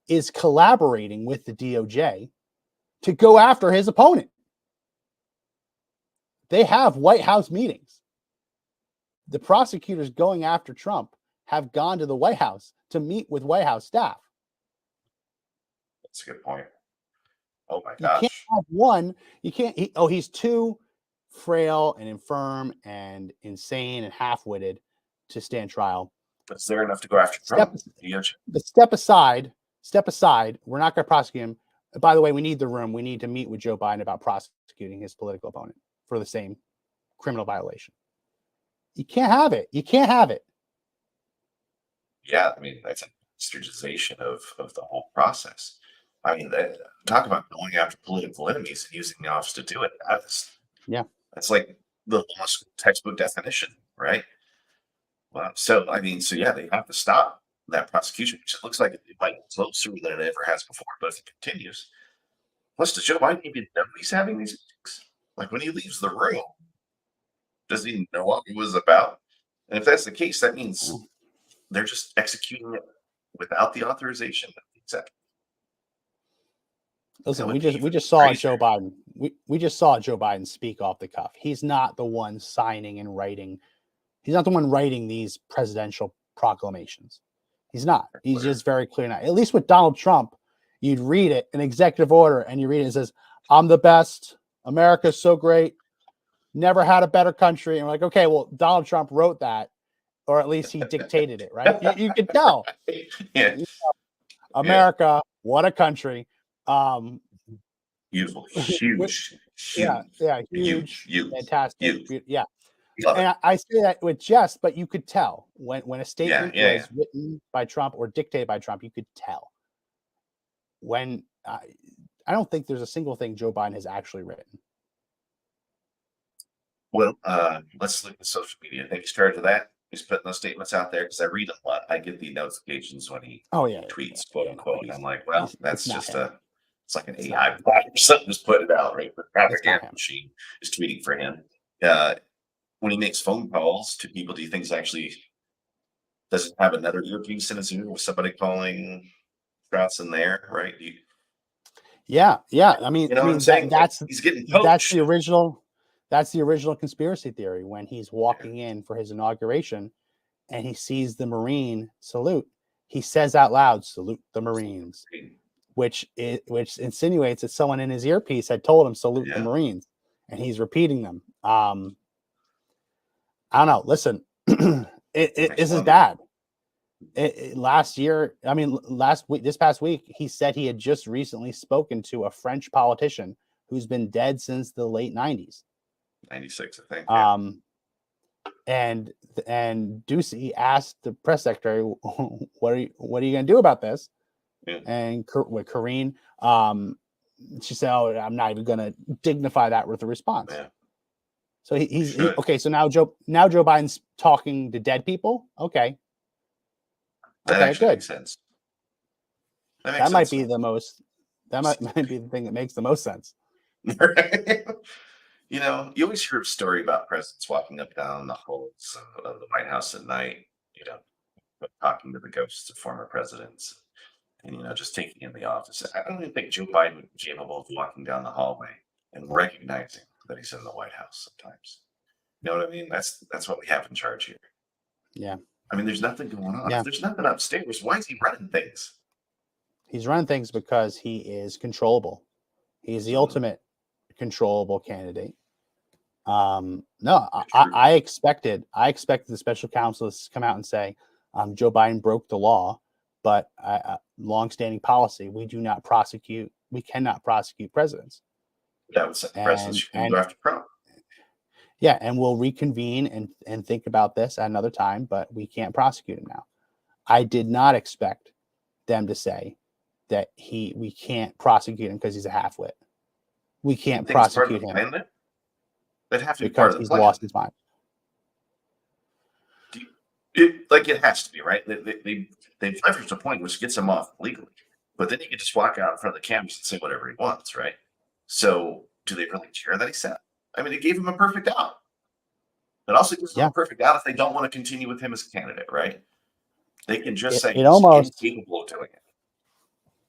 B: is collaborating with the DOJ to go after his opponent. They have White House meetings. The prosecutors going after Trump have gone to the White House to meet with White House staff.
A: That's a good point. Oh my
B: You can't
A: gosh.
B: have one. You can't. He's too frail and infirm and insane and half-witted to stand trial.
A: Is there enough to go after Trump?
B: Step aside. We're not going to prosecute him. By the way, we need the room. We need to meet with Joe Biden about prosecuting his political opponent for the same criminal violation. You can't have it. You can't have it.
A: Yeah, I mean, that's a bastardization of the whole process. I mean, talk about going after political enemies and using the office to do it. That's like the almost textbook definition, right? Well, so yeah, they have to stop that prosecution, which it looks like it might be closer than it ever has before. But if it continues, plus, does Joe Biden even know he's having these meetings? Like when he leaves the room, does he know what it was about? And if that's the case, that means they're just executing it without the authorization of the executive.
B: Listen, we just saw Joe Biden. We just saw Joe Biden speak off the cuff. He's not the one signing and writing. He's not the one writing these presidential proclamations. He's not. He's just very clear now. At least with Donald Trump, you'd read it, an executive order, and you read it and it says, "I'm the best. America's so great. Never had a better country." And we're like, okay, well, Donald Trump wrote that, or at least he dictated it, right? You could tell.
A: Yeah.
B: America, what a country.
A: Beautiful, huge,
B: fantastic,
A: huge.
B: yeah. And I say that with jest, but you could tell when a statement was written by Trump or dictated by Trump, you could tell. When I don't think there's a single thing Joe Biden has actually written.
A: Well, let's look at social media. I think he started that. He's putting those statements out there because I read them a lot. I get the notifications when he tweets, quote unquote. And I'm like, well, that's just it's like an AI bot or something. Just put it out, right? The propaganda machine is tweeting for him. When he makes phone calls to people, do you think does it have another earpiece in his ear with somebody calling shots in there, right?
B: Yeah. I mean,
A: what I'm saying? He's getting coached.
B: That's the original conspiracy theory. When he's walking in for his inauguration and he sees the Marine salute, he says out loud, "Salute the Marines," which insinuates that someone in his earpiece had told him, "Salute the Marines," and he's repeating them. I don't know. Listen, this is bad. This past week, he said he had just recently spoken to a French politician who's been dead since the late 90s.
A: 96, I think.
B: And Ducey asked the press secretary, what are you going to do about this?
A: Yeah.
B: And with Karine, she said, "Oh, I'm not even going to dignify that with a response."
A: Yeah.
B: So he's okay. So now Joe Biden's talking to dead people. Okay.
A: That actually makes sense.
B: That might be the thing that makes the most sense.
A: You always hear a story about presidents walking up down the halls of the White House at night, talking to the ghosts of former presidents and, just taking in the office. I don't even think Joe Biden would be capable of walking down the hallway and recognizing that he's in the White House sometimes. You know what I mean? That's what we have in charge here.
B: Yeah.
A: I mean, there's nothing going on.
B: Yeah.
A: If there's nothing upstairs, why is he running things?
B: He's running things because he is controllable. He's the ultimate controllable candidate. I expected the special counsel to come out and say, Joe Biden broke the law, but longstanding policy, we cannot prosecute presidents.
A: That would set the precedent. You can go after Trump.
B: Yeah, and we'll reconvene and think about this at another time, but we can't prosecute him now. I did not expect them to say that we can't prosecute him because he's a half-wit. We
A: Do you
B: can't
A: think it's part of
B: prosecute
A: the
B: him
A: plan then? That'd have to be part
B: because
A: of the
B: he's
A: plan.
B: lost his mind.
A: It has to be, right? They've leveraged a point which gets him off legally, but then he can just walk out in front of the cameras and say whatever he wants, right? So do they really care that he said? I mean, it gave him a perfect out. It also gives them
B: Yeah,
A: a perfect out if they don't want to continue with him as a candidate, right? They can just say
B: it
A: he's
B: almost
A: incapable of doing it.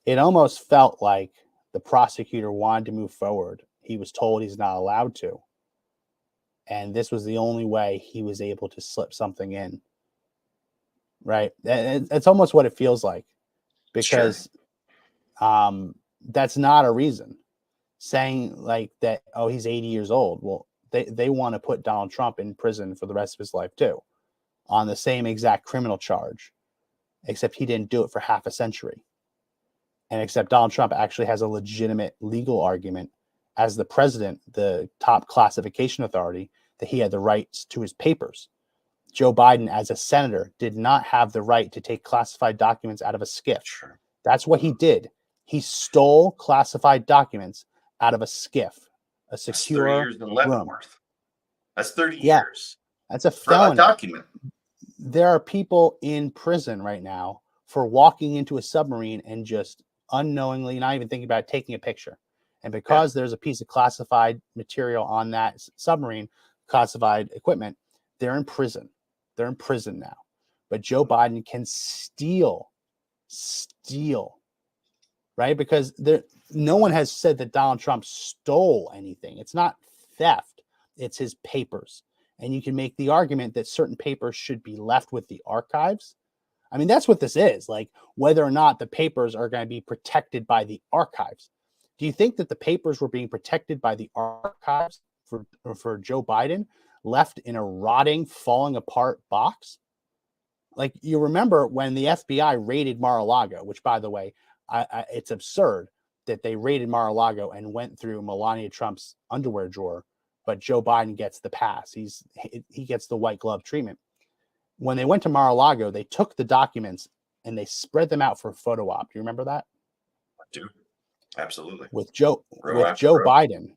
B: it almost felt like the prosecutor wanted to move forward. He was told he's not allowed to, and this was the only way he was able to slip something in. Right? It's almost what it feels like,
A: Sure.
B: because that's not a reason. Saying like that, oh, he's 80 years old. Well, they want to put Donald Trump in prison for the rest of his life too, on the same exact criminal charge, except he didn't do it for half a century. And except Donald Trump actually has a legitimate legal argument as the president, the top classification authority, that he had the rights to his papers. Joe Biden, as a senator, did not have the right to take classified documents out of a SCIF.
A: Sure.
B: That's what he did. He stole classified documents out of a SCIF, a
A: That's 30
B: secure
A: years in
B: room.
A: Leavenworth. That's 30
B: Yeah,
A: years
B: that's a
A: for a
B: felony.
A: document.
B: There are people in prison right now for walking into a submarine and just unknowingly, not even thinking about it, taking a picture. And because there's a piece of classified material on that submarine, classified equipment, they're in prison. They're in prison now. But Joe Biden can steal, right? Because no one has said that Donald Trump stole anything. It's not theft, it's his papers. And you can make the argument that certain papers should be left with the archives. I mean, that's what this is, like whether or not the papers are going to be protected by the archives. Do you think that the papers were being protected by the archives for Joe Biden, left in a rotting, falling apart box? Like, you remember when the FBI raided Mar-a-Lago, which, by the way, it's absurd that they raided Mar-a-Lago and went through Melania Trump's underwear drawer, but Joe Biden gets the pass. He gets the white glove treatment. When they went to Mar-a-Lago, they took the documents and they spread them out for a photo op. Do you remember that?
A: I do. Absolutely.
B: With Joe
A: Row after row.
B: Biden,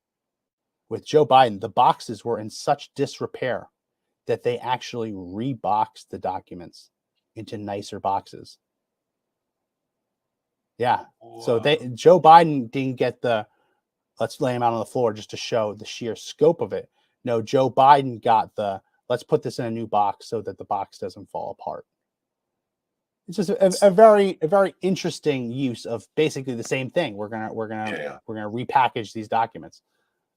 B: the boxes were in such disrepair that they actually reboxed the documents into nicer boxes. Yeah. So Joe Biden didn't get the let's lay him out on the floor just to show the sheer scope of it. No, Joe Biden got the let's put this in a new box so that the box doesn't fall apart. It's just a very interesting use of basically the same thing. We're gonna repackage these documents.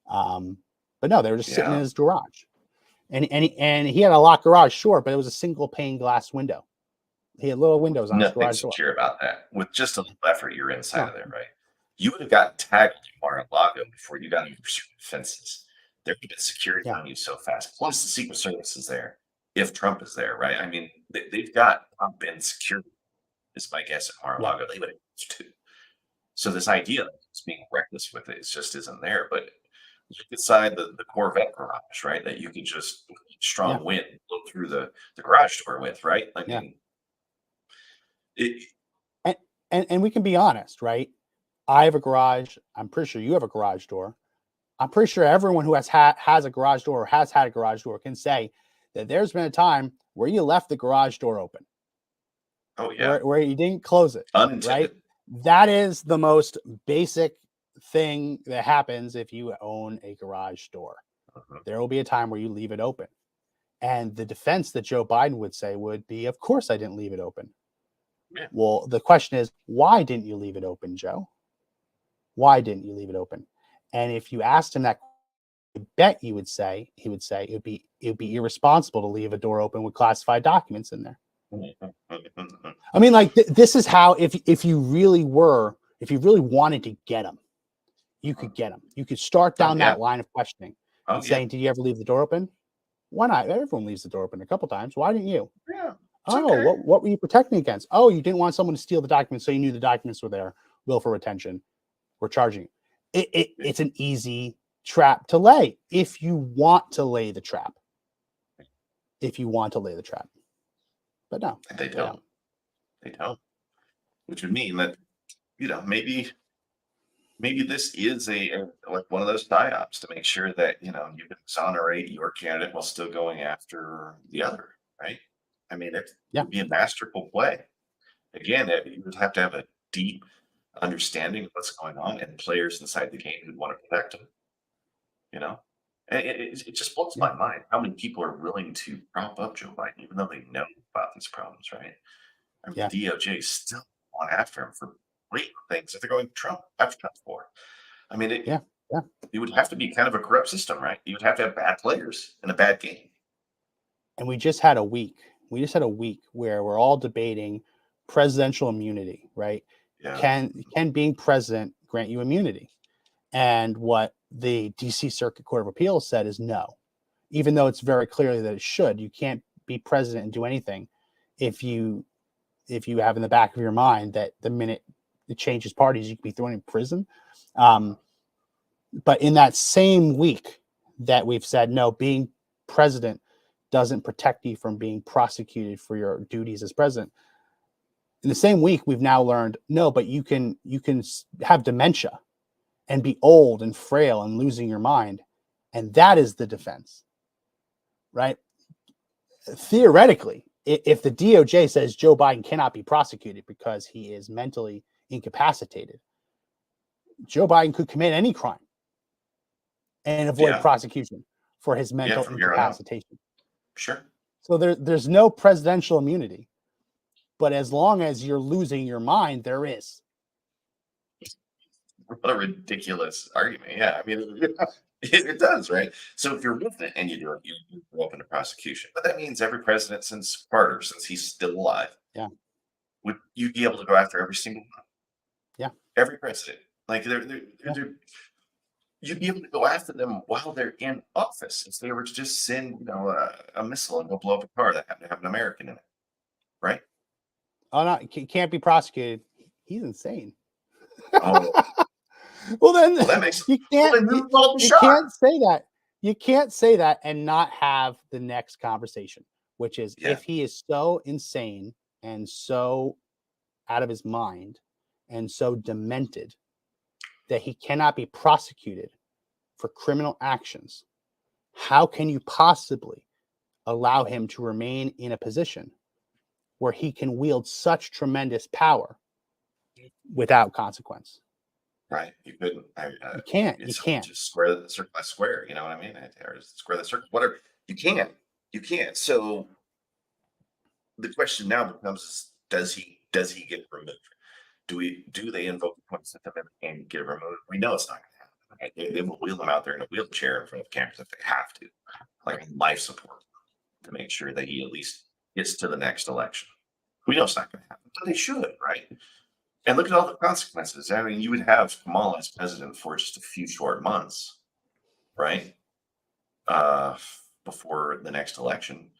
B: But no, they were just sitting in his garage. And he had a locked garage, sure, but it was a single pane glass window. He had little windows on his
A: Nothing
B: garage door.
A: secure about that. With just a little effort, you're inside of there, right? You would have gotten tagged in Mar-a-Lago before you got over certain fences. There would have been security on you so fast. Plus, the Secret Service is there if Trump is there, right? I mean, they've got Trump in security, is my guess, at Mar-a-Lago. They would have too. So this idea that it's being reckless with it just isn't there. But look inside the Corvette garage, right? That you can just strong wind blow through the garage door with, right? I mean,
B: and we can be honest, right? I have a garage. I'm pretty sure you have a garage door. I'm pretty sure everyone who has a garage door or has had a garage door can say that there's been a time where you left the garage door open.
A: Oh yeah,
B: where you didn't close it,
A: unintended.
B: Right? That is the most basic thing that happens if you own a garage door. There will be a time where you leave it open. And the defense that Joe Biden would say would be, of course I didn't leave it open.
A: Yeah.
B: Well, the question is, why didn't you leave it open, Joe? Why didn't you leave it open? And if you asked him that, I bet he would say it would be irresponsible to leave a door open with classified documents in there. I mean, like this is how if you really wanted to get him, you could get him. You could start down that line of questioning and saying, "Did you ever leave the door open?" Why not? Everyone leaves the door open a couple times. Why didn't you?
A: Yeah.
B: Oh, what were you protecting against? Oh, you didn't want someone to steal the documents, so you knew the documents were there. Willful retention. We're charging you. It's an easy trap to lay if you want to lay the trap. If you want to lay the trap. But no.
A: And they don't. They don't. Which would mean that, maybe this is like one of those psyops to make sure that, you can exonerate your candidate while still going after the other, right? I mean, it would be a masterful play. Again, you would have to have a deep understanding of what's going on and players inside the game who want to protect them. And it just blows my mind how many people are willing to prop up Joe Biden, even though they know about these problems, right? I mean, the DOJ is still going after him for blatant things that they're going after Trump for. I mean, it would have to be kind of a corrupt system, right? You would have to have bad players in a bad game.
B: And we just had a week. Where we're all debating presidential immunity, right?
A: Yeah.
B: Can being president grant you immunity? And what the DC Circuit Court of Appeals said is no, even though it's very clearly that it should. You can't be president and do anything if you have in the back of your mind that the minute it changes parties, you could be thrown in prison. But in that same week that we've said, no, being president doesn't protect you from being prosecuted for your duties as president. In the same week, we've now learned, no, but you can have dementia and be old and frail and losing your mind. And that is the defense, right? Theoretically, if the DOJ says Joe Biden cannot be prosecuted because he is mentally incapacitated, Joe Biden could commit any crime and avoid prosecution for his mental incapacitation.
A: Sure.
B: So there's no presidential immunity, but as long as you're losing your mind, there is.
A: What a ridiculous argument. Yeah, I mean, it does, right? So if you're with it and you do it, you go up into prosecution. But that means every president since Carter, since he's still alive, would you be able to go after every single one?
B: Yeah.
A: Every president. Like you'd be able to go after them while they're in office if they were to just send, a missile and go blow up a car that happened to have an American in it, right?
B: Oh no, he can't be prosecuted. He's insane.
A: Oh.
B: Well, then
A: that makes
B: you can't say that. You can't say that and not have the next conversation, which is if he is so insane and so out of his mind and so demented that he cannot be prosecuted for criminal actions, how can you possibly allow him to remain in a position where he can wield such tremendous power without consequence?
A: Right. You couldn't.
B: You can't. You can't.
A: Just square the circle by square. You know what I mean? Or square the circle. Whatever. You can't. You can't. So the question now becomes: does he get removed? Do they invoke the 25th Amendment and get removed? We know it's not going to happen. Right? They will wheel him out there in a wheelchair in front of cameras if they have to, like life support, to make sure that he at least gets to the next election. We know it's not going to happen, but they should, right? And look at all the consequences. I mean, you would have Kamala as president for just a few short months, right? Before the next election.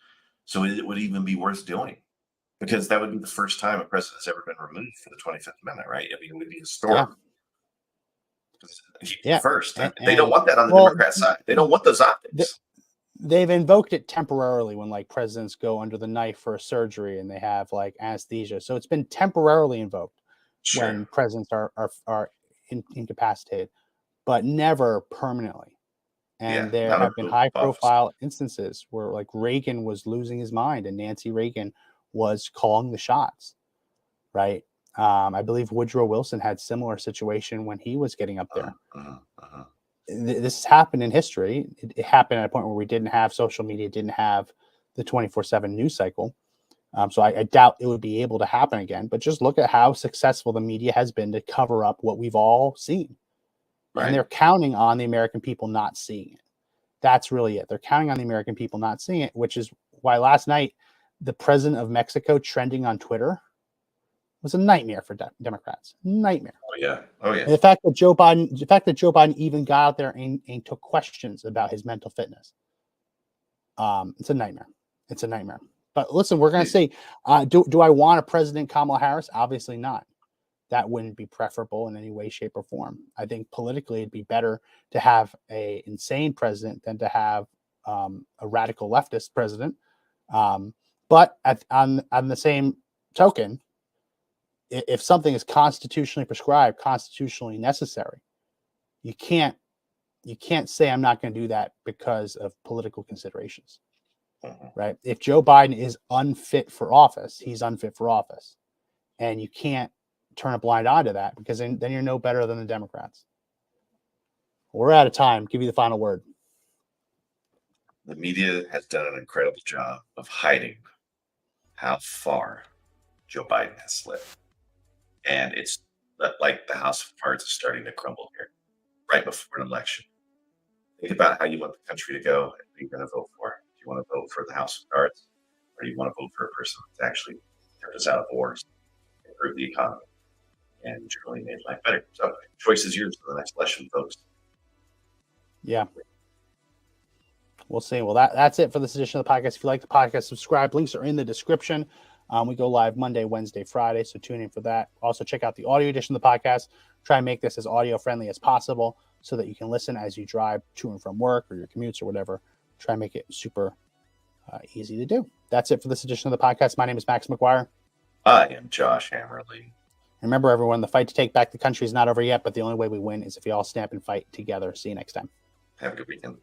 A: So it would even be worth doing, because that would be the first time a president has ever been removed for the 25th Amendment, right? I mean, it would be historic. First. They don't want that on the Democrat side. They don't want those optics.
B: They've invoked it temporarily when presidents go under the knife for a surgery and they have anesthesia. So it's been temporarily invoked. Sure. When presidents are incapacitated, but never permanently. And there have been high-profile instances where, Reagan was losing his mind and Nancy Reagan was calling the shots, right? I believe Woodrow Wilson had similar situation when he was getting up there. This has happened in history. It happened at a point where we didn't have social media, didn't have the 24/7 news cycle. So I doubt it would be able to happen again. But just look at how successful the media has been to cover up what we've all seen. Right. And they're counting on the American people not seeing it. That's really it. They're counting on the American people not seeing it, which is why last night the president of Mexico trending on Twitter was a nightmare for Democrats. Nightmare.
A: Oh yeah. And
B: the fact that Joe Biden even got out there and took questions about his mental fitness. It's a nightmare. It's a nightmare. But listen, we're going to say, do I want a President Kamala Harris? Obviously not. that wouldn't be preferable in any way, shape, or form. I think politically it'd be better to have a insane president than to have a radical leftist president. But on the same token, if something is constitutionally prescribed, constitutionally necessary, you can't say I'm not going to do that because of political considerations, right? If Joe Biden is unfit for office, he's unfit for office, and you can't turn a blind eye to that, because then you're no better than the Democrats. We're out of time. Give you the final word.
A: The media has done an incredible job of hiding how far Joe Biden has slipped. And it's like the house of cards is starting to crumble here right before an election. Think about how you want the country to go and who you're going to vote for. Do you want to vote for the house of cards, or do you want to vote for a person that's actually kept us out of wars, improve the economy, and generally made life better? So, choice is yours for the next election, folks.
B: Yeah. We'll see. Well, that's it for this edition of the podcast. If you like the podcast, subscribe. Links are in the description. We go live Monday, Wednesday, Friday, so tune in for that. Also, check out the audio edition of the podcast. Try and make this as audio friendly as possible so that you can listen as you drive to and from work or your commutes or whatever. Try and make it super easy to do. That's it for this edition of the podcast. My name is Max McGuire.
A: I am Josh Hammerly.
B: Remember, everyone, the fight to take back the country is not over yet, but the only way we win is if we all stand up and fight together. See you next time.
A: Have a good weekend.